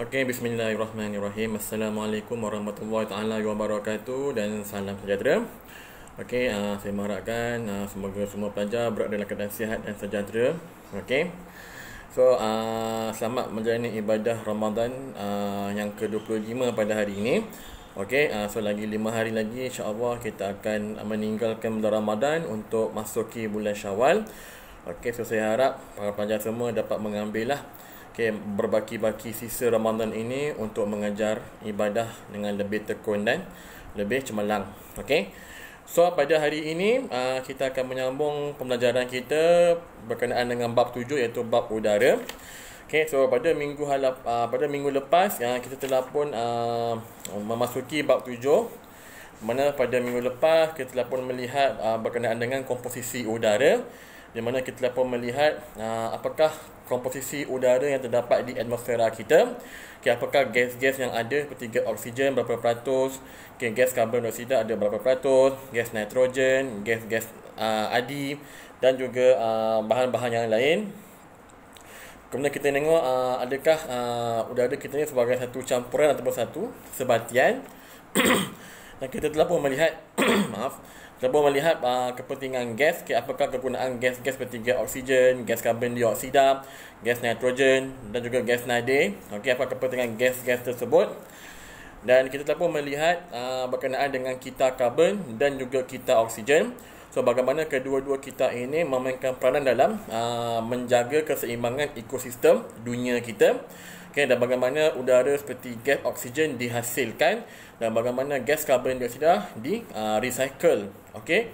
Okey, bismillahirrahmanirrahim. Assalamualaikum warahmatullahi taala wabarakatuh dan salam sejahtera. Okey, saya mengharapkan semoga semua pelajar berada dalam keadaan sihat dan sejahtera. Okey. So, selamat menjalani ibadah Ramadan yang ke-25 pada hari ini. Okey, so lagi 5 hari lagi insya-Allah kita akan meninggalkan bulan Ramadan untuk masuki bulan Syawal. Okey, so saya harap para pelajar semua dapat mengambillah berbaki-baki sisa Ramadan ini untuk mengajar ibadah dengan lebih tekun dan lebih cemerlang. Okey. So pada hari ini kita akan menyambung pembelajaran kita berkenaan dengan bab 7 iaitu bab udara. Okey, so pada minggu lepas kita telah pun memasuki bab 7, mana pada minggu lepas kita telah pun melihat berkenaan dengan komposisi udara, di mana kita telah pun melihat apakah komposisi udara yang terdapat di atmosfera kita. Apakah gas-gas yang ada seperti gas oksigen berapa peratus, gas karbon dioksida ada berapa peratus, gas nitrogen, gas adi dan juga bahan-bahan yang lain. Kemudian kita tengok adakah udara kita ni sebagai satu campuran ataupun satu sebatian. Dan kita telah pun melihat kita pun melihat kepentingan gas, apakah kegunaan gas-gas seperti gas oksigen, gas karbon dioksida, gas nitrogen dan juga gas nadi. Okey, apa kepentingan gas-gas tersebut. Dan kita telah pun melihat berkenaan dengan kita karbon dan juga kita oksigen. So bagaimana kedua-dua kita ini memainkan peranan dalam menjaga keseimbangan ekosistem dunia kita. Okay, dan bagaimana udara seperti gas oksigen dihasilkan dan bagaimana gas karbon dioksida recycle, okay,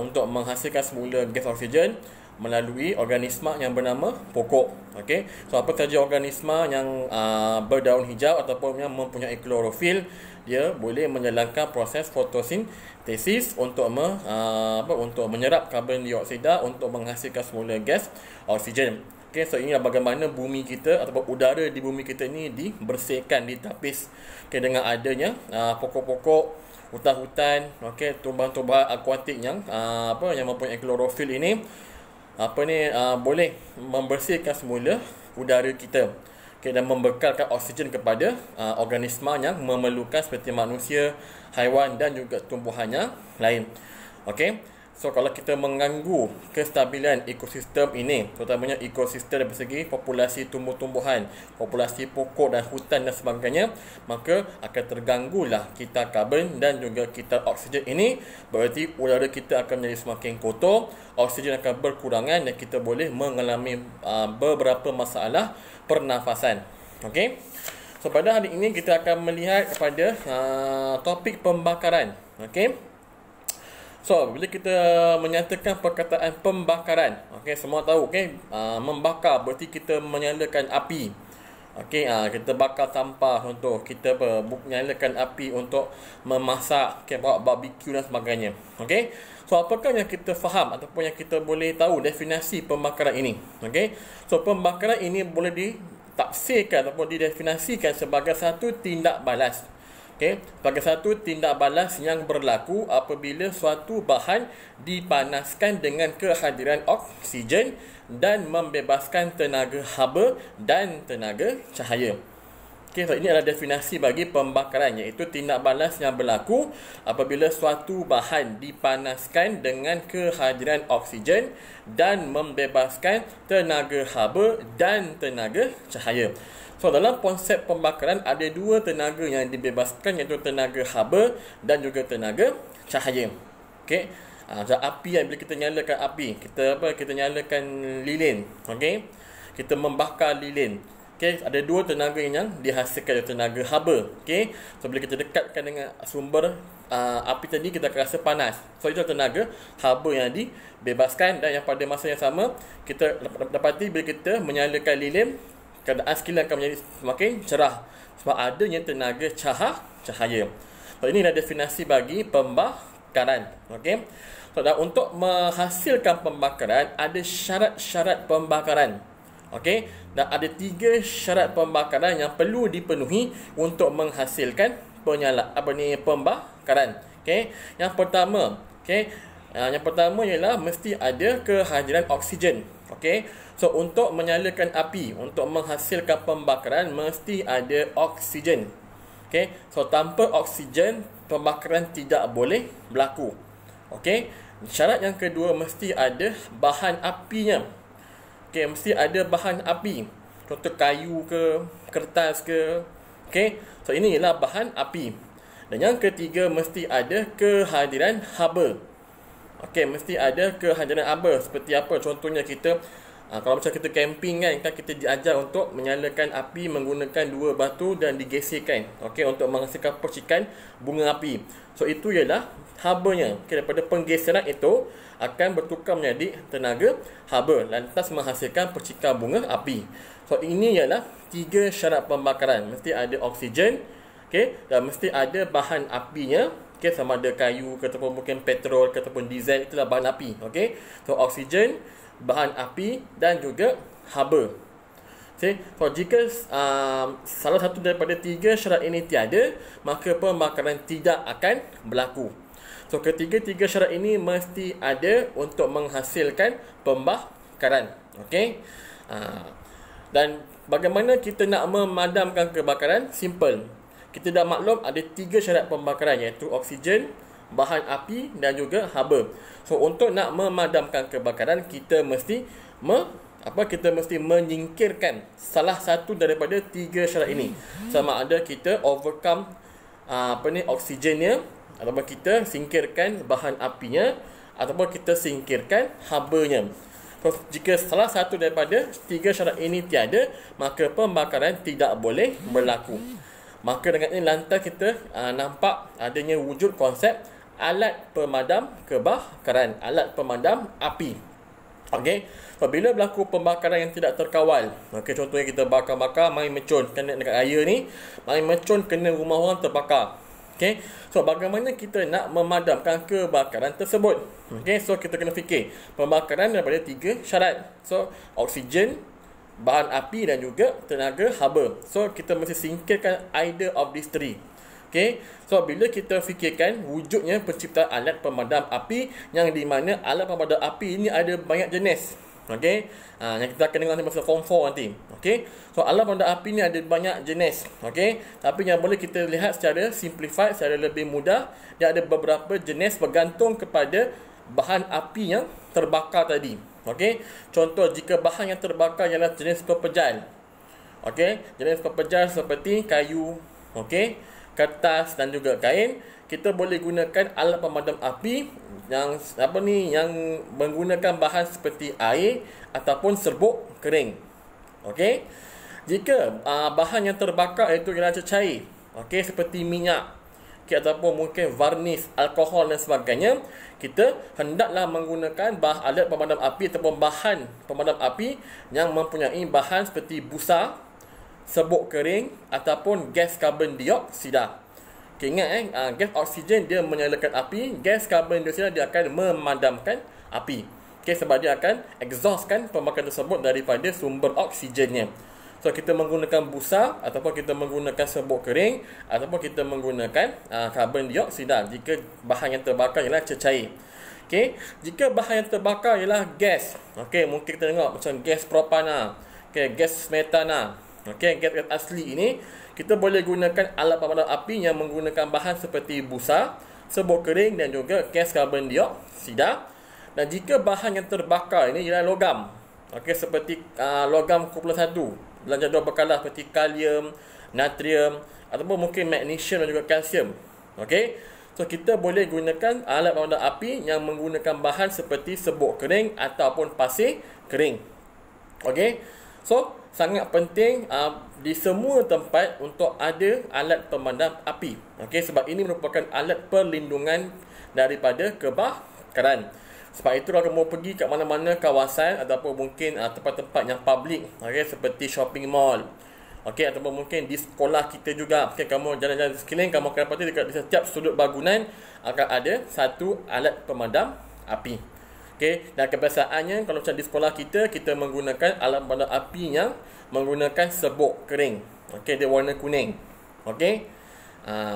untuk menghasilkan semula gas oksigen melalui organisma yang bernama pokok. Okay, so apa sahaja organisma yang berdaun hijau ataupun yang mempunyai klorofil, dia boleh menjalankan proses fotosintesis untuk untuk menyerap karbon dioksida untuk menghasilkan semula gas oksigen. Okay, so inilah bagaimana bumi kita ataupun udara di bumi kita ni dibersihkan, ditapis, okay, dengan adanya pokok-pokok, hutan-hutan, okay, tumbuhan-tumbuhan akuatik yang yang mempunyai klorofil ini boleh membersihkan semula udara kita, okay, dan membekalkan oksigen kepada organisma yang memerlukan seperti manusia, haiwan dan juga tumbuhan yang lain. Okey. So kalau kita mengganggu kestabilan ekosistem ini, terutamanya ekosistem dari segi populasi tumbuh-tumbuhan, populasi pokok dan hutan dan sebagainya, maka akan terganggulah kita karbon dan juga kita oksigen ini. Berarti udara kita akan menjadi semakin kotor, oksigen akan berkurangan dan kita boleh mengalami beberapa masalah pernafasan. Okey. So pada hari ini kita akan melihat kepada topik pembakaran. Okey. So, bila kita menyatakan perkataan pembakaran, okey, semua tahu, okey, membakar berarti kita menyalakan api. Okey, kita bakar sampah untuk kita menyalakan api untuk memasak, okey, buat barbecue dan sebagainya. Okey. So, apakah yang kita faham ataupun yang kita boleh tahu definisi pembakaran ini? Okey. So, pembakaran ini boleh ditafsirkan ataupun didefinisikan sebagai satu tindak balas. Okay. Sebagai satu tindak balas yang berlaku apabila suatu bahan dipanaskan dengan kehadiran oksigen dan membebaskan tenaga haba dan tenaga cahaya. Okay, so ini adalah definisi bagi pembakaran, iaitu tindak balas yang berlaku apabila suatu bahan dipanaskan dengan kehadiran oksigen dan membebaskan tenaga haba dan tenaga cahaya. So dalam konsep pembakaran ada dua tenaga yang dibebaskan, iaitu tenaga haba dan juga tenaga cahaya. Okey. Macam api, bila kita nyalakan api, kita nyalakan lilin, okey. Kita membakar lilin. Okey, ada dua tenaga yang dihasilkan, iaitu tenaga haba. Okey. So bila kita dekatkan dengan sumber api tadi, kita akan rasa panas. So itu tenaga haba yang dibebaskan, dan yang pada masa yang sama kita dapati bila kita menyalakan lilin, keadaan sekeliling akan menjadi semakin cerah sebab adanya tenaga cahaya. So ini adalah definisi bagi pembakaran. Okey. So dan untuk menghasilkan pembakaran ada syarat-syarat pembakaran. Okey. Dan ada 3 syarat pembakaran yang perlu dipenuhi untuk menghasilkan pembakaran. Okey. Yang pertama, okey, yang pertama ialah mesti ada kehadiran oksigen. Okey. So untuk menyalakan api, untuk menghasilkan pembakaran mesti ada oksigen. Okey. So tanpa oksigen pembakaran tidak boleh berlaku. Okey. Syarat yang kedua mesti ada bahan apinya. Okey, mesti ada bahan api. Contoh kayu ke, kertas ke. Okey. So ini ialah bahan api. Dan yang ketiga mesti ada kehadiran haba. Okey, mesti ada kehadiran haba. Seperti apa? Contohnya kita kalau macam kita camping kan kita diajar untuk menyalakan api menggunakan dua batu dan digeserkan. Okey, untuk menghasilkan percikan bunga api. So itu ialah habanya. Okay, daripada penggeseran itu akan bertukar menjadi tenaga haba lantas menghasilkan percikan bunga api. So ini ialah 3 syarat pembakaran. Mesti ada oksigen, okey, dan mesti ada bahan apinya. Okey, sama ada kayu ke ataupun mungkin petrol ke ataupun diesel, itulah bahan api. Okey. So oksigen, bahan api dan juga haba. Okay. So jika salah satu daripada 3 syarat ini tiada, maka pembakaran tidak akan berlaku. So ketiga-tiga syarat ini mesti ada untuk menghasilkan pembakaran. Okey. Dan bagaimana kita nak memadamkan kebakaran? Simple. Kita dah maklum ada 3 syarat pembakaran, iaitu oksigen, bahan api dan juga haba. So untuk nak memadamkan kebakaran, kita mesti menyingkirkan salah satu daripada 3 syarat ini. Sama ada kita overcome oksigennya, ataupun kita singkirkan bahan apinya, ataupun kita singkirkan habanya. So, jika salah satu daripada 3 syarat ini tiada, maka pembakaran tidak boleh berlaku. Maka dengan ini lantas kita nampak adanya wujud konsep alat pemadam kebakaran, alat pemadam api. Okey. So, bila berlaku pembakaran yang tidak terkawal, contohnya kita bakar-bakar main mecun, kan dekat raya ni, main mecun kena rumah orang terbakar. Okey. So bagaimana kita nak memadamkan kebakaran tersebut? Okey, so kita kena fikir pembakaran daripada 3 syarat. So oksigen, bahan api dan juga tenaga haba. So kita mesti singkirkan either of these 3. Okey. So bila kita fikirkan wujudnya penciptaan alat pemadam api, yang di mana alat pemadam api ini ada banyak jenis. Okey. Yang kita akan dengar nanti masa form 4 nanti. Okey. So alat pemadam api ni ada banyak jenis. Okey. Tapi yang boleh kita lihat secara simplified, secara lebih mudah, dia ada beberapa jenis bergantung kepada bahan api yang terbakar tadi. Okey. Contoh jika bahan yang terbakar ialah jenis pepejal. Okey. Jenis pepejal seperti kayu, okey, kertas dan juga kain, kita boleh gunakan alat pemadam api yang yang menggunakan bahan seperti air ataupun serbuk kering. Okey. Jika bahan yang terbakar itu ialah cecair, okey, seperti minyak, okey, ataupun mungkin varnis, alkohol dan sebagainya, kita hendaklah menggunakan alat pemadam api ataupun bahan pemadam api yang mempunyai bahan seperti busa, serbuk kering ataupun gas karbon dioksida. Okay, ingat gas oksigen dia menyalakan api, gas karbon dioksida dia akan memadamkan api. Okay, sebab dia akan exhaustkan pembakaran tersebut daripada sumber oksigennya. So kita menggunakan busa ataupun kita menggunakan serbuk kering ataupun kita menggunakan karbon dioksida jika bahan yang terbakar ialah cecair. Okay, jika bahan yang terbakar ialah gas, okay, mungkin kita tengok macam gas propana, okay, gas metana, okay, gas asli ini, kita boleh gunakan alat pemadam api yang menggunakan bahan seperti busa, serbuk kering dan juga gas karbon dioksida. Dan jika bahan yang terbakar ini ialah logam, okey, seperti logam kumpulan 1 dalam jadual berkalah seperti kalium, natrium ataupun mungkin magnesium dan juga kalsium. Okey. So kita boleh gunakan alat pemadam api yang menggunakan bahan seperti serbuk kering ataupun pasir kering. Okey. So sangat penting di semua tempat untuk ada alat pemadam api. Okey, sebab ini merupakan alat perlindungan daripada kebakaran. Sebab itu kalau kamu pergi kat mana-mana kawasan ataupun mungkin tempat-tempat yang public, okey, seperti shopping mall, okey, ataupun mungkin di sekolah kita juga, okey, kamu jalan-jalan sekeliling, kamu akan dapati dekat di setiap sudut bangunan akan ada satu alat pemadam api. Okey, dan kebiasaannya kalau macam di sekolah kita menggunakan alat pemadam api yang menggunakan serbuk kering. Okey, dia warna kuning. Okey.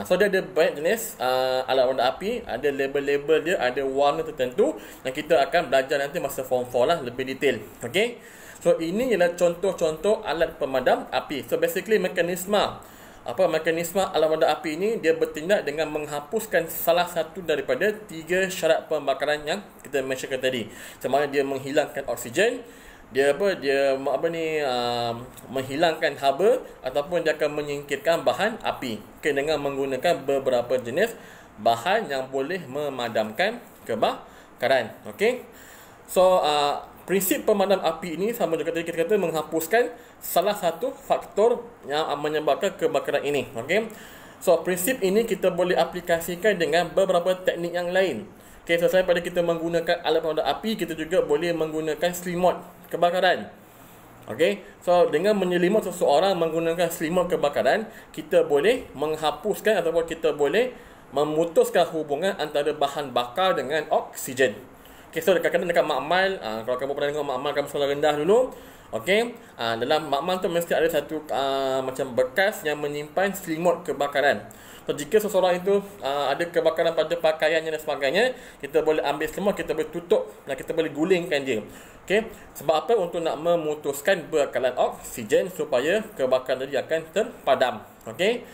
So dia ada banyak jenis alat pemadam api, ada label-label dia, ada warna tertentu yang kita akan belajar nanti masa form 4 lah, lebih detail. Okay, so ini ialah contoh-contoh alat pemadam api. So basically mekanisme alat pemadam api ini, dia bertindak dengan menghapuskan salah satu daripada 3 syarat pembakaran yang kita mentionkan tadi. Sama ada dia menghilangkan oksigen, menghilangkan haba, ataupun dia akan menyingkirkan bahan api, dengan menggunakan beberapa jenis bahan yang boleh memadamkan kebakaran. Okey. So prinsip pemadam api ini sama juga tadi kita kata menghapuskan salah satu faktor yang menyebabkan kebakaran ini. Okey. So prinsip ini kita boleh aplikasikan dengan beberapa teknik yang lain. Okay, so selain pada kita menggunakan alat pemadam api, kita juga boleh menggunakan selimut kebakaran. Okay, so dengan menyelimut seseorang menggunakan selimut kebakaran, kita boleh menghapuskan ataupun kita boleh memutuskan hubungan antara bahan bakar dengan oksigen. Okay, so kadang-kadang dekat makmal, kalau kamu pernah tengok makmal kamu sekolah rendah dulu, okay, dalam makmal tu mesti ada satu macam bekas yang menyimpan selimut kebakaran. So, jika seseorang itu ada kebakaran pada pakaiannya dan sebagainya, kita boleh ambil semua, kita boleh tutup dan kita boleh gulingkan dia. Okay? Sebab apa? Untuk nak memutuskan bekalan oksigen supaya kebakaran tadi akan terpadam. Okay?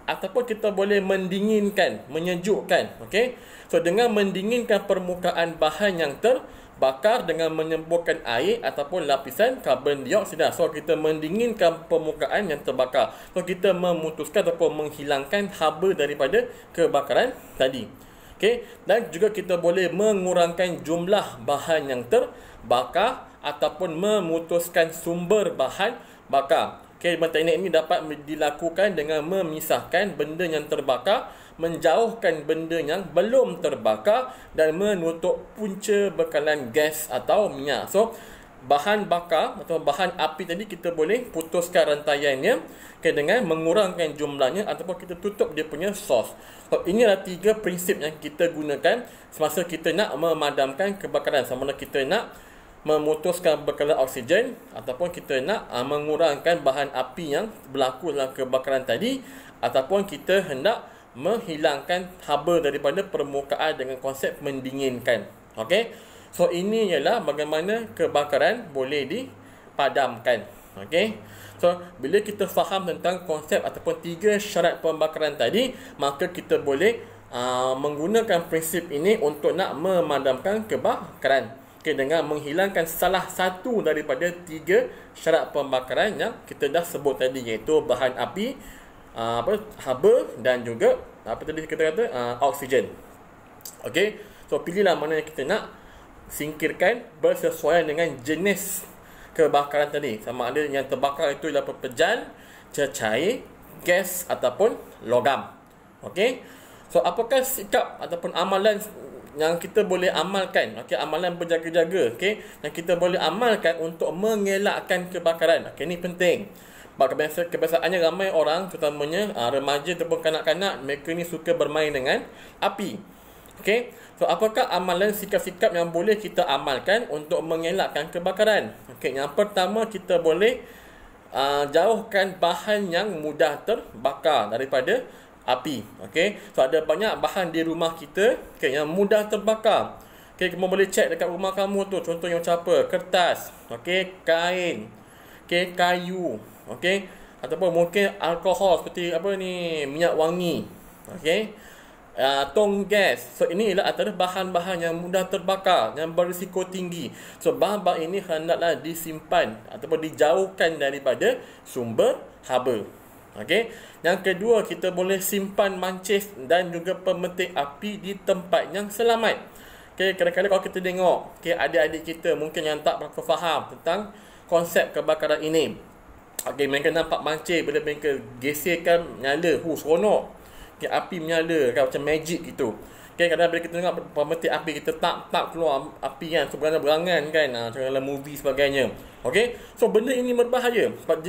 Ataupun kita boleh mendinginkan, menyejukkan. Okay? So, dengan mendinginkan permukaan bahan yang terbakar dengan menyemburkan air ataupun lapisan karbon dioksida. So, kita mendinginkan permukaan yang terbakar. So, kita memutuskan ataupun menghilangkan haba daripada kebakaran tadi. Okay? Dan juga kita boleh mengurangkan jumlah bahan yang terbakar ataupun memutuskan sumber bahan bakar. Okay, teknik ini dapat dilakukan dengan memisahkan benda yang terbakar, menjauhkan benda yang belum terbakar dan menutup punca bekalan gas atau minyak. So, bahan bakar atau bahan api tadi kita boleh putuskan rantaiannya dengan mengurangkan jumlahnya ataupun kita tutup dia punya source. So, ini adalah 3 prinsip yang kita gunakan semasa kita nak memadamkan kebakaran. Sama ada kita nak memutuskan bekalan oksigen ataupun kita nak mengurangkan bahan api yang berlaku dalam kebakaran tadi, ataupun kita hendak menghilangkan haba daripada permukaan dengan konsep mendinginkan. Okey. So ini ialah bagaimana kebakaran boleh dipadamkan. Okey. So bila kita faham tentang konsep ataupun 3 syarat pembakaran tadi, maka kita boleh menggunakan prinsip ini untuk nak memadamkan kebakaran. Okay, dengan menghilangkan salah satu daripada 3 syarat pembakaran yang kita dah sebut tadi, iaitu bahan api, haba dan juga tadi kita kata oksigen. Okey, so pilihlah mana yang kita nak singkirkan bersesuaian dengan jenis kebakaran tadi. Sama ada yang terbakar itu ialah pepejal, cecair, gas ataupun logam. Okey, so apakah sikap ataupun amalan yang kita boleh amalkan? Okey, amalan berjaga-jaga, okey, yang kita boleh amalkan untuk mengelakkan kebakaran. Okey, ini penting. Sebab kebiasaannya ramai orang, terutamanya remaja ataupun kanak-kanak, mereka ni suka bermain dengan api. Okey, so apakah amalan sikap-sikap yang boleh kita amalkan untuk mengelakkan kebakaran? Okey, yang pertama kita boleh jauhkan bahan yang mudah terbakar daripada api. Okey, so ada banyak bahan di rumah kita, okay, yang mudah terbakar. Okey, kamu boleh cek dekat rumah kamu tu, contohnya macam apa? Kertas, okey, kain, okey, kayu, okey, ataupun mungkin alkohol seperti minyak wangi, okey, tong gas. So ini ialah antara bahan-bahan yang mudah terbakar, yang berisiko tinggi. So bahan-bahan ini hendaklah disimpan ataupun dijauhkan daripada sumber haba. Okey. Yang kedua, kita boleh simpan mancis dan juga pemetik api di tempat yang selamat. Okey, kadang-kadang kalau kita tengok, okey, adik-adik kita mungkin yang tak berapa faham tentang konsep kebakaran ini. Okey, mereka nampak mancis, bila mereka geserkan nyala, seronok. Okey, api menyala kan, macam magic gitu. Okay, kadang bila kita tengok pemetik api, kita tak keluar api kan, so berangan kan, dalam movie sebagainya. Okay, so benda ini berbahaya sebab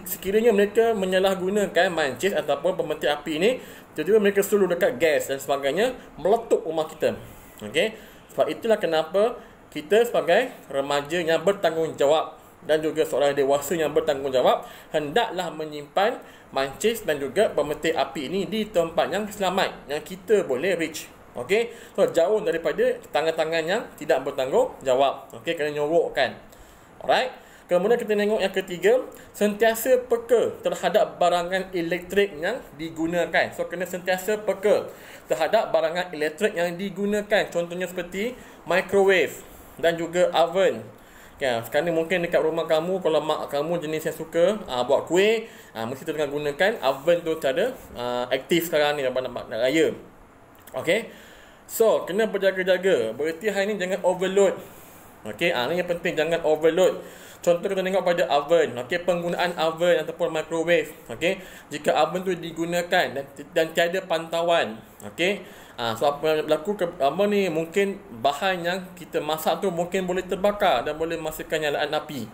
sekiranya mereka menyalahgunakan mancis ataupun pemetik api ini, tiba-tiba mereka suluh dekat gas dan sebagainya, meletup rumah kita. Okay, sebab itulah kenapa kita sebagai remaja yang bertanggungjawab, dan juga seorang dewasa yang bertanggungjawab hendaklah menyimpan mancis dan juga pemetik api ini di tempat yang selamat yang kita boleh reach. Okey, so jauh daripada tangan-tangan yang tidak bertanggungjawab. Okey, kena nyorokkan. Alright. Kemudian kita tengok yang ketiga, sentiasa peka terhadap barangan elektrik yang digunakan. So kena sentiasa peka terhadap barangan elektrik yang digunakan. Contohnya seperti microwave dan juga oven. Okay, sekarang ni mungkin dekat rumah kamu, kalau mak kamu jenis yang suka buat kuih, mesti tengah gunakan oven tu cara aktif sekarang ni nak raya. Okay, so kena berjaga-jaga. Berarti hari ni jangan overload. Okay, ni yang penting, jangan overload. Contoh kita tengok pada oven, okey, penggunaan oven ataupun microwave, okey, jika oven tu digunakan dan tiada pantauan, okey, so apa yang berlaku mungkin bahan yang kita masak tu mungkin boleh terbakar dan boleh menghasilkan nyalaan api,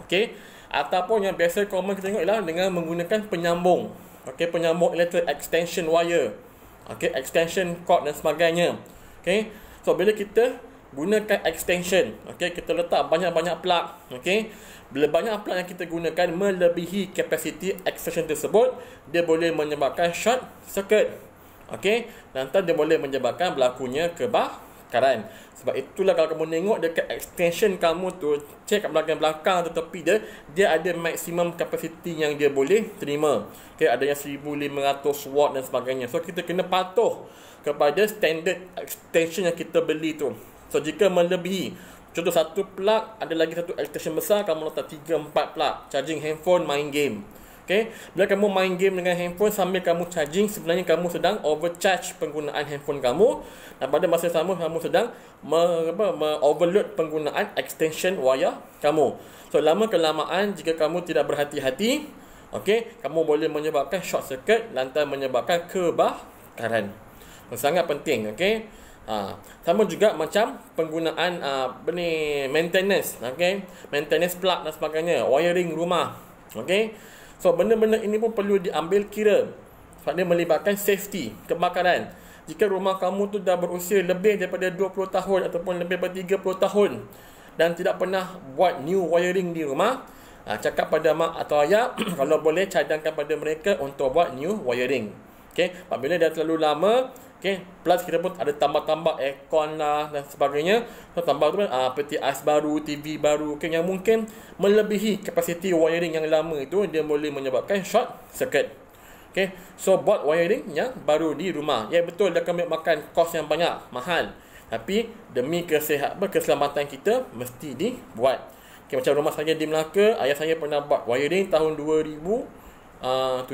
okey, ataupun yang biasa common kita tengok ialah dengan menggunakan penyambung, okey, penyambung elektrik, extension wire, okey, extension cord dan sebagainya, okey. So bila kita gunakan extension, okey, kita letak banyak-banyak plug, okey. Bila banyak plug yang kita gunakan melebihi kapasiti extension tersebut, dia boleh menyebabkan short circuit, okey, dan dia boleh menyebabkan berlakunya kebakaran. Sebab itulah kalau kamu tengok dekat extension kamu tu, cek kat belakang-belakang tu tepi dia ada maksimum kapasiti yang dia boleh terima. Okey, ada yang 1500 watt dan sebagainya. So kita kena patuh kepada standard extension yang kita beli tu. So jika melebihi, contoh satu plug, ada lagi satu extension besar, kamu letak 3-4 plug, charging handphone, main game. Okay, bila kamu main game dengan handphone sambil kamu charging, sebenarnya kamu sedang overcharge penggunaan handphone kamu, dan pada masa sama kamu sedang overload penggunaan extension wire kamu. So lama kelamaan jika kamu tidak berhati-hati, okay, kamu boleh menyebabkan short circuit, lantas menyebabkan kebakaran. So, sangat penting, okay. Sama juga macam penggunaan maintenance, okay, maintenance plug dan sebagainya, wiring rumah, okay. So benda-benda ini pun perlu diambil kira sebab dia melibatkan safety, kebakaran. Jika rumah kamu tu dah berusia lebih daripada 20 tahun ataupun lebih daripada 30 tahun dan tidak pernah buat new wiring di rumah, cakap pada mak atau ayah kalau boleh cadangkan pada mereka untuk buat new wiring. Okay, apabila dah terlalu lama, okay, plus kita pun ada tambah-tambah aircon lah dan sebagainya. So tambah tu peti ais baru, TV baru, okay, yang mungkin melebihi kapasiti wiring yang lama itu, dia boleh menyebabkan short circuit. Okay, so buat wiring yang baru di rumah. Ya betul, dia akan makan kos yang banyak, mahal. Tapi demi keselamatan kita mesti dibuat. Okay, macam rumah saya di Melaka, ayah saya pernah buat wiring tahun 2017,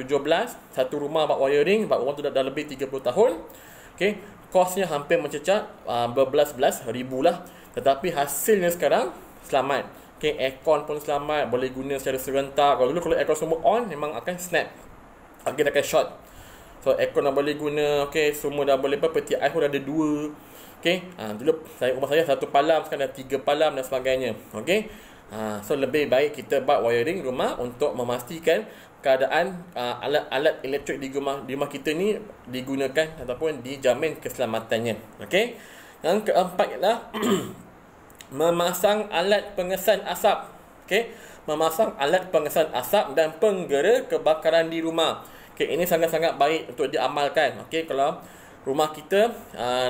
satu rumah buat wiring, sebab rumah tu dah lebih 30 tahun. Okay, kosnya hampir mencecah berbelas-belas ribu lah. Tetapi hasilnya sekarang selamat. Okay, aircon pun selamat, boleh guna secara serentak. Kalau dulu kalau aircon semua on, memang akan snap, akan akan short. So aircon dah boleh guna, okay, semua dah boleh, peti ais pun ada 2. Okay, dulu rumah saya 1 palam, sekarang dah 3 palam dan sebagainya. Okay, so lebih baik kita buat wiring rumah untuk memastikan keadaan alat-alat elektrik di rumah kita ni digunakan ataupun dijamin keselamatannya. Okey. Yang keempat ialah memasang alat pengesan asap. Okey, memasang alat pengesan asap dan penggera kebakaran di rumah. Okey, ini sangat-sangat baik untuk diamalkan. Okey, kalau rumah kita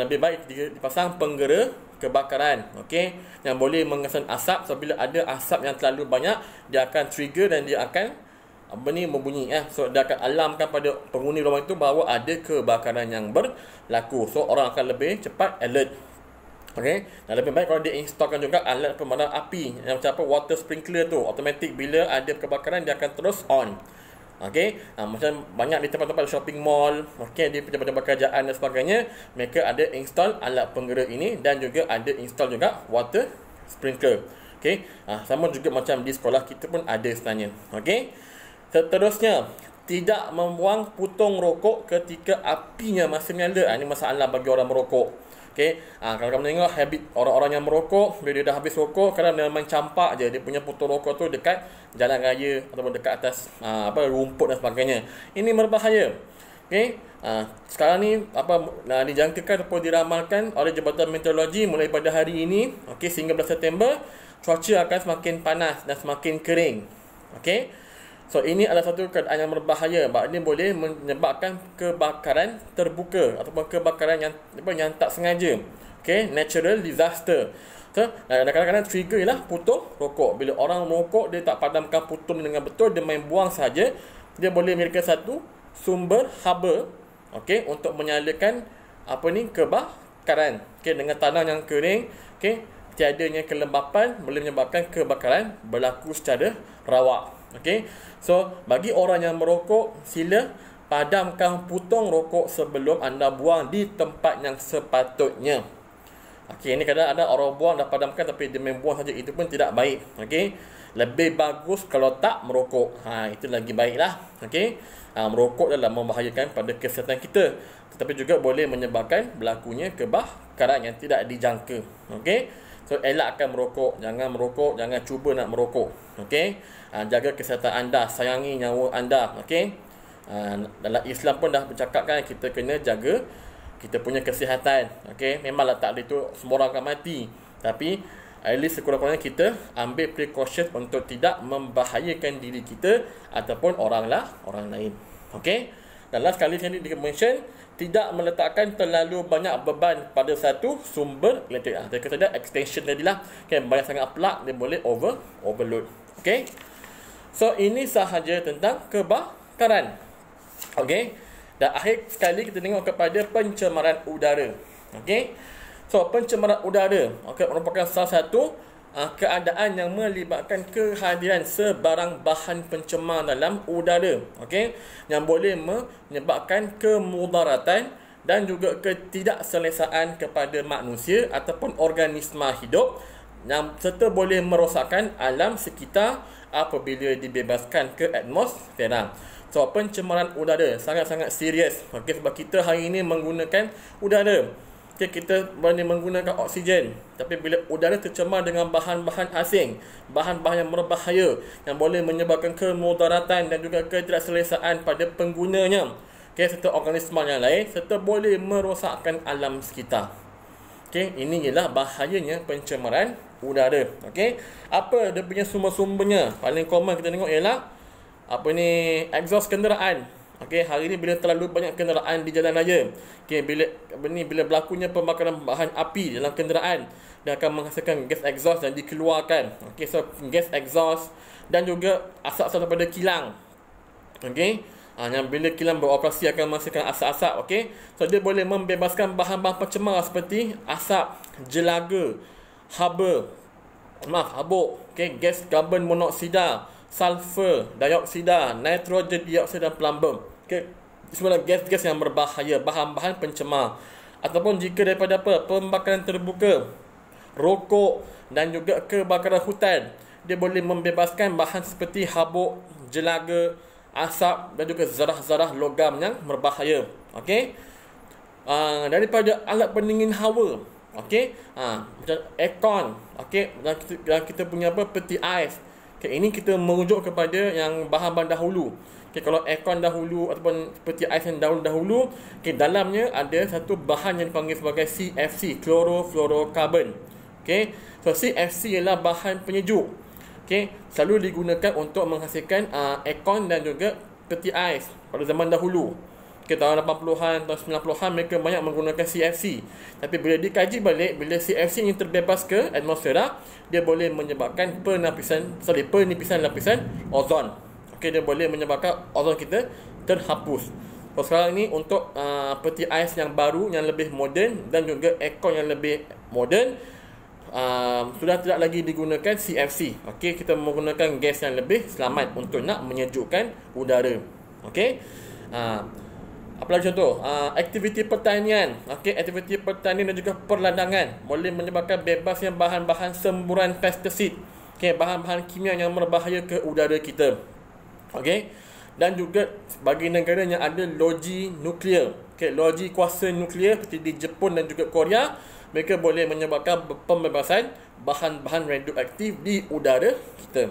lebih baik dipasang penggera kebakaran, okey, yang boleh mengesan asap. So bila ada asap yang terlalu banyak, dia akan trigger dan dia akan membunyi, so dia akan alarmkan pada penghuni rumah itu bahawa ada kebakaran yang berlaku. So orang akan lebih cepat alert. Okey, dan lebih baik kalau dia installkan juga alat pemadam api yang macam apa, water sprinkler tu, automatic bila ada kebakaran dia akan terus on. Okey, macam banyak di tempat-tempat shopping mall, okey, di pejabat-pejabat kerajaan dan sebagainya, mereka ada install alat penggera ini dan juga ada install juga water sprinkler. Okey, sama juga macam di sekolah kita pun ada sebenarnya. Okey. Seterusnya, tidak membuang putung rokok ketika apinya masih menyala. Ini masalah bagi orang merokok. Okay, kalau kamu tengok habit orang-orang yang merokok, bila dia dah habis rokok, kadang dia main campak je dia punya putung rokok tu dekat jalan raya ataupun dekat atas rumput dan sebagainya. Ini berbahaya. Okay, sekarang ni dijangkakan ataupun diramalkan oleh Jabatan Meteorologi mulai pada hari ini, okay, sehingga 11 September, cuaca akan semakin panas dan semakin kering. Okey. So ini adalah satu keadaan yang berbahaya. Sebab ini boleh menyebabkan kebakaran terbuka ataupun kebakaran yang tak sengaja. Okey, natural disaster. So, kadang-kadang trigger ialah putung rokok. Bila orang merokok, dia tak padamkan putung dengan betul, dia main buang saja, dia boleh menjadikan satu sumber haba, okey, untuk menyalakan kebakaran. Okey, dengan tanah yang kering, okey, tiadanya kelembapan boleh menyebabkan kebakaran berlaku secara rawak. Okey. So, bagi orang yang merokok, sila padamkan putung rokok sebelum anda buang di tempat yang sepatutnya. Okey, ini kadang ada orang buang dah padamkan tapi dia main buang saja, itu pun tidak baik. Okey. Lebih bagus kalau tak merokok. Itu lagi baiklah. Okey. Merokok adalah membahayakan pada kesihatan kita, tetapi juga boleh menyebabkan berlakunya kebakaran yang tidak dijangka. Okey. So, elakkan merokok, jangan cuba nak merokok. Okey. Jaga kesihatan anda, sayangi nyawa anda. Okey. Dalam Islam pun dah bercakapkan kita kena jaga kita punya kesihatan. Okey, memanglah tak ada tu semua orang akan mati, tapi at least sekurang-kurangnya kita ambil precaution untuk tidak membahayakan diri kita ataupun orang lain. Okey. Dan last sekali saya di mention tidak meletakkan terlalu banyak beban pada satu sumber elektrik. Saya kata dia extension tadilah. Okey, banyak sangat plug dia boleh overload. Okey. So ini sahaja tentang kebakaran. Okey. Dan akhir sekali kita tengok kepada pencemaran udara. Okey. So pencemaran udara merupakan salah satu keadaan yang melibatkan kehadiran sebarang bahan pencemar dalam udara. Okey. Yang boleh menyebabkan kemudaratan dan juga ketidakselesaan kepada manusia ataupun organisma hidup, yang serta boleh merosakkan alam sekitar apabila dibebaskan ke atmosfera. So, pencemaran udara sangat-sangat serius. Okey, sebab kita hari ini menggunakan udara. Okey, kita boleh menggunakan oksigen. Tapi bila udara tercemar dengan bahan-bahan asing, bahan-bahan yang berbahaya, yang boleh menyebabkan kemudaratan dan juga ketidakselesaan pada penggunanya, okey, serta organisma yang lain, serta boleh merosakkan alam sekitar. Okey, ini ialah bahayanya pencemaran udara. Okey, apa dia punya sumber-sumbernya? Paling common kita tengok ialah exhaust kenderaan. Okey, hari ni bila terlalu banyak kenderaan di jalan raya, okey, bila berlakunya pembakaran bahan api dalam kenderaan, dia akan menghasilkan gas exhaust yang dikeluarkan. Okey, so gas exhaust dan juga asap-asap daripada kilang. Okey, yang bila kilang beroperasi akan menghasilkan asap-asap. Okey, so dia boleh membebaskan bahan-bahan pencemar seperti asap, jelaga, habuk, okey, gas karbon monoksida, sulfur dioksida, nitrogen dioksida dan plumbum. Okey, semua gas-gas yang berbahaya, bahan-bahan pencemar. Ataupun jika daripada pembakaran terbuka, rokok dan juga kebakaran hutan, dia boleh membebaskan bahan seperti habuk, jelaga, asap dan juga zarah-zarah logam yang berbahaya. Okey, daripada alat pendingin hawa, okey, macam aircon, okey, dan kita punya peti ais. Okay, ini kita merujuk kepada yang bahan-bahan dahulu. Okay, kalau aircon dahulu ataupun seperti ais yang dahulu, okay, dalamnya ada satu bahan yang dipanggil sebagai CFC, chlorofluorocarbon. Okay, so CFC ialah bahan penyejuk. Okay, selalu digunakan untuk menghasilkan aircon dan juga peti ais pada zaman dahulu. Okay, tahun 80-an, tahun 90-an mereka banyak menggunakan CFC. Tapi bila dikaji balik, bila CFC ini terbebas ke atmosfera, dia boleh menyebabkan penipisan lapisan ozon. Okey, dia boleh menyebabkan ozon kita terhapus. So, sekarang ni untuk peti ais yang baru, yang lebih moden dan juga aircon yang lebih moden, sudah tidak lagi digunakan CFC. Okey, kita menggunakan gas yang lebih selamat untuk nak menyejukkan udara. Okey. Apa lagi contoh? Aktiviti pertanian. Okey, aktiviti pertanian dan juga perladangan boleh menyebabkan bebasnya bahan-bahan semburan pestisid. Okey, bahan-bahan kimia yang berbahaya ke udara kita. Okey. Dan juga bagi negara yang ada loji nuklear. Okey, loji kuasa nuklear seperti di Jepun dan juga Korea, mereka boleh menyebabkan pembebasan bahan-bahan radioaktif di udara kita.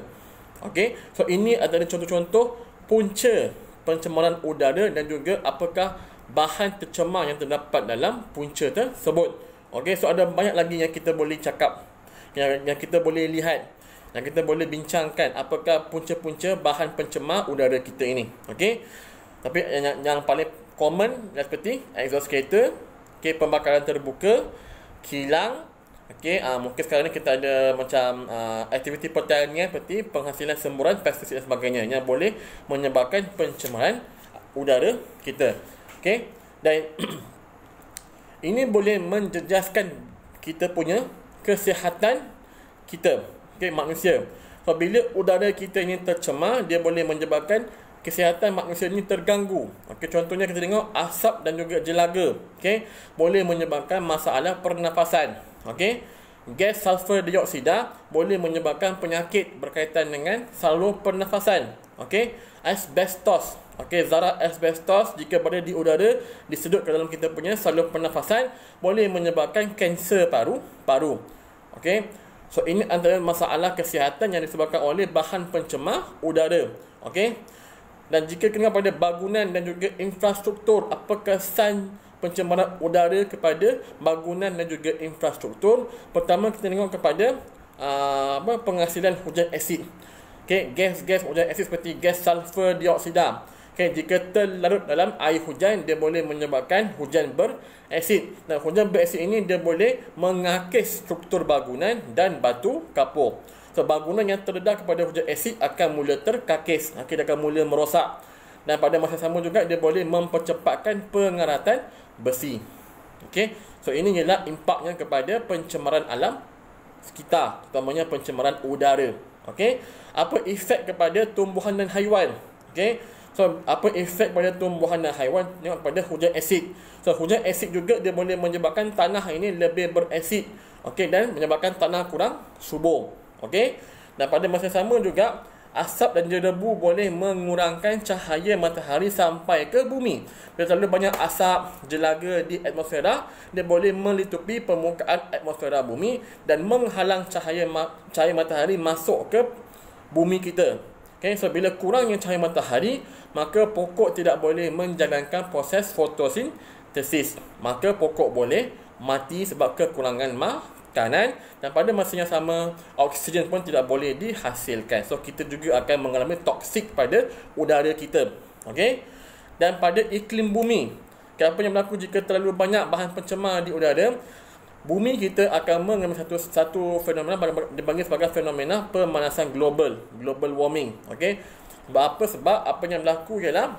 Okey, so ini adalah contoh-contoh punca pencemaran udara dan juga apakah bahan tercemar yang terdapat dalam punca tersebut. Okey, so ada banyak lagi yang kita boleh cakap. yang kita boleh lihat, yang kita boleh bincangkan apakah punca-punca bahan pencemar udara kita ini. Okey. Tapi yang paling common seperti exhaust kereta, okey, pembakaran terbuka, kilang, okey, mungkin sekarang ni kita ada macam aktiviti pertanian seperti penghasilan semburan, pestisida dan sebagainya yang boleh menyebabkan pencemaran udara kita. Okey. Dan ini boleh menjejaskan kita punya kesihatan kita, okay, manusia. So, bila udara kita ini tercemar, dia boleh menyebabkan kesihatan manusia ini terganggu. Okay, contohnya kita tengok asap dan juga jelaga, okay, boleh menyebabkan masalah pernafasan. Okay, gas sulfur dioksida boleh menyebabkan penyakit berkaitan dengan saluran pernafasan. Okay, asbestos, okay, zarah asbestos jika berada di udara disedut ke dalam kita punya saluran pernafasan boleh menyebabkan kanser paru. Okay, so ini antara masalah kesihatan yang disebabkan oleh bahan pencemar udara. Okay, dan jika kena pada bangunan dan juga infrastruktur, apa kesan pencemaran udara kepada bangunan dan juga infrastruktur? Pertama, kita tengok kepada penghasilan hujan asid. Okay, gas hujan asid seperti gas sulfur dioksida. Okay, jika terlarut dalam air hujan, dia boleh menyebabkan hujan berasid. Dan hujan berasid ini dia boleh mengakis struktur bangunan dan batu kapur. So, bangunan yang terdedah kepada hujan asid akan mula terkakis. Okay, dia akan mula merosak. Dan pada masa sama juga dia boleh mempercepatkan pengaratan besi. Okay, so ini ialah impaknya kepada pencemaran alam sekitar, terutamanya pencemaran udara. Okay, apa efek kepada tumbuhan dan haiwan? Okay, so apa efek pada tumbuhan dan haiwan? Tengok pada hujan asid. So hujan asid juga dia boleh menyebabkan tanah ini lebih berasid. Okay, dan menyebabkan tanah kurang subur. Okay, dan pada masa sama juga asap dan debu boleh mengurangkan cahaya matahari sampai ke bumi. Bila terlalu banyak asap, jelaga di atmosfera, dia boleh melitupi permukaan atmosfera bumi dan menghalang cahaya matahari masuk ke bumi kita. Okay, so bila kurangnya cahaya matahari, maka pokok tidak boleh menjalankan proses fotosintesis. Maka pokok boleh mati sebab kekurangan makanan, dan pada masa yang sama oksigen pun tidak boleh dihasilkan. So kita juga akan mengalami toksik pada udara kita. Okey. Dan pada iklim bumi, apa yang berlaku jika terlalu banyak bahan pencemar di udara? Bumi kita akan mengalami satu fenomena dipanggil sebagai fenomena pemanasan global warming. Okey. Sebab apa? Sebab apa yang berlaku ialah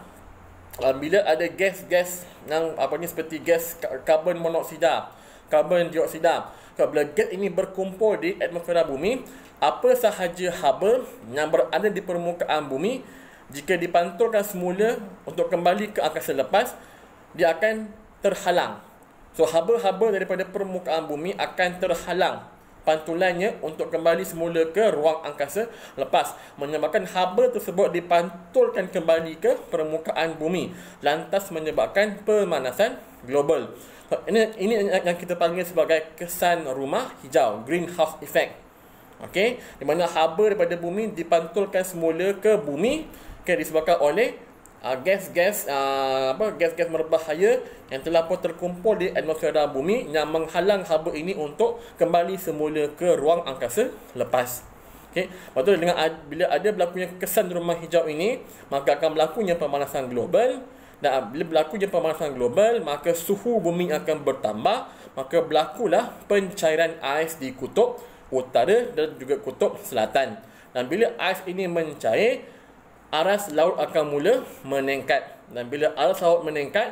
bila ada gas-gas yang seperti gas karbon monoksida, karbon dioksida, bila gas ini berkumpul di atmosfera bumi, apa sahaja haba yang berada di permukaan bumi, jika dipantulkan semula untuk kembali ke angkasa lepas, dia akan terhalang. So haba-haba daripada permukaan bumi akan terhalang pantulannya untuk kembali semula ke ruang angkasa lepas, menyebabkan haba tersebut dipantulkan kembali ke permukaan bumi, lantas menyebabkan pemanasan global. Ini yang kita panggil sebagai kesan rumah hijau, greenhouse effect. Okey, di mana haba daripada bumi dipantulkan semula ke bumi, disebabkan oleh gas-gas berbahaya yang telah pun terkumpul di atmosfera bumi yang menghalang haba ini untuk kembali semula ke ruang angkasa lepas. Okey, betul, bila ada berlakunya kesan rumah hijau ini, maka akan berlakunya pemanasan global. Dan bila berlakunya pemanasan global, maka suhu bumi akan bertambah, maka berlakulah pencairan ais di kutub utara dan juga kutub selatan. Dan bila ais ini mencair, aras laut akan mula meningkat. Dan bila aras laut meningkat,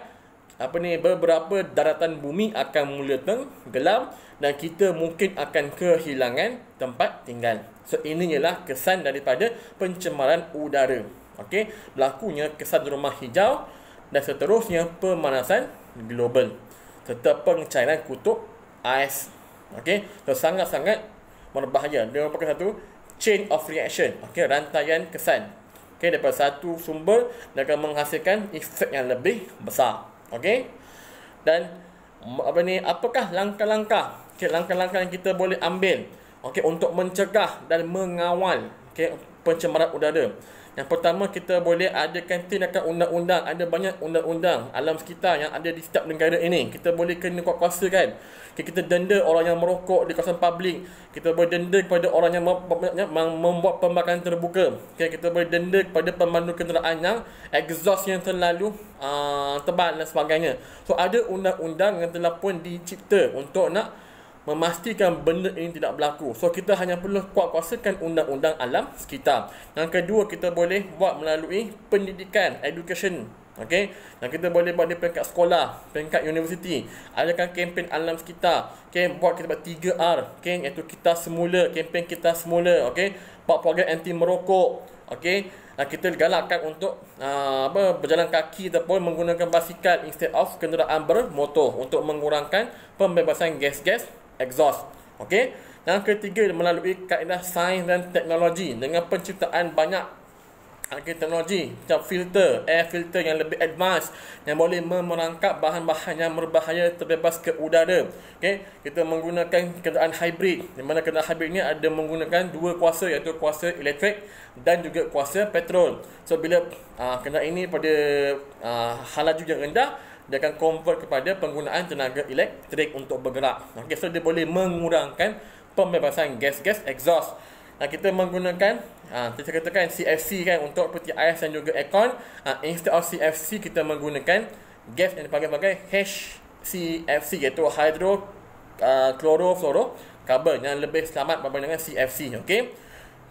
beberapa daratan bumi akan mula tenggelam dan kita mungkin akan kehilangan tempat tinggal. So ini ialah kesan daripada pencemaran udara. Okey, berlakunya kesan rumah hijau dan seterusnya pemanasan global serta pencairan kutub ais. Okey, so sangat-sangat berbahaya. Dia merupakan satu chain of reaction, okey, rantaian kesan. Okey, daripada satu sumber dia akan menghasilkan efek yang lebih besar. Okey, dan apakah langkah-langkah, langkah-langkah yang kita boleh ambil, okey, untuk mencegah dan mengawal, okey, pencemaran udara? Yang pertama, kita boleh adakan tindakan undang-undang. Ada banyak undang-undang alam sekitar yang ada di setiap negara ini. Kita boleh kena kuat-kuasakan. Kita denda orang yang merokok di kawasan publik. Kita boleh denda kepada orang yang membuat pembakaran terbuka. Kita boleh denda kepada pemandu kenderaan yang exhaust yang terlalu tebal dan sebagainya. So ada undang-undang yang telah pun dicipta untuk nak memastikan benda ini tidak berlaku. So kita hanya perlu kuat-kuasakan undang-undang alam sekitar. Yang kedua, kita boleh buat melalui pendidikan, education. Okey, dan kita boleh buat di peringkat sekolah, peringkat universiti. Adakan kempen alam sekitar. Okey, buat kita buat 3R. Okey, iaitu kita semula, kempen kita semula. Okey, buat program anti merokok. Okey, kita galakkan untuk berjalan kaki ataupun menggunakan basikal instead of kenderaan bermotor untuk mengurangkan pembebasan gas-gas exhaust. Okey. Yang ketiga, melalui kaedah sains dan teknologi dengan penciptaan banyak teknologi macam filter, air filter yang lebih advance yang boleh merangkap bahan-bahan yang berbahaya terbebas ke udara. Okey, kita menggunakan kenderaan hybrid, di mana kenderaan hybrid ni ada menggunakan dua kuasa, iaitu kuasa elektrik dan juga kuasa petrol. So bila kenderaan ini pada halaju yang rendah, dia akan convert kepada penggunaan tenaga elektrik untuk bergerak. Okay, so dia boleh mengurangkan pembebasan gas-gas exhaust. Kita menggunakan kita katakan CFC kan untuk peti ais dan juga aircon. Instead of CFC, kita menggunakan gas yang dipanggil HCFC, iaitu hydro chlorofluorocarbon, yang lebih selamat berbanding dengan CFC. Okey.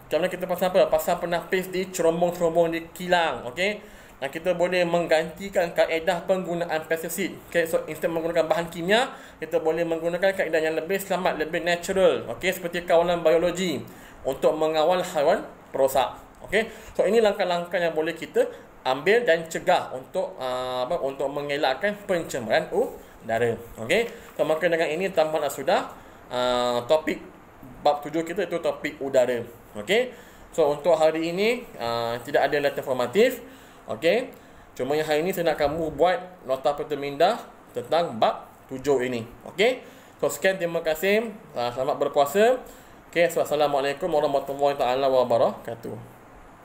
Macam mana kita pasang apa? Pasang penapis di cerombong-cerombong di kilang. Okey. Dan kita boleh menggantikan kaedah penggunaan pesticide. Okay, so instead menggunakan bahan kimia, kita boleh menggunakan kaedah yang lebih selamat, lebih natural. Okay, seperti kawalan biologi untuk mengawal haiwan perosak. Okay, so ini langkah-langkah yang boleh kita ambil dan cegah untuk untuk mengelakkan pencemaran udara. Okay, so maka dengan ini tamatlah sudah topik bab 7 kita, itu topik udara. Okay, so untuk hari ini tidak ada letter formatif. Okey. Cuma yang hari ini saya nak kamu buat nota pertemindah tentang bab 7 ini. Okey. So sekian, terima kasih. Selamat berpuasa. Okey, assalamualaikum warahmatullahi taala wabarakatuh.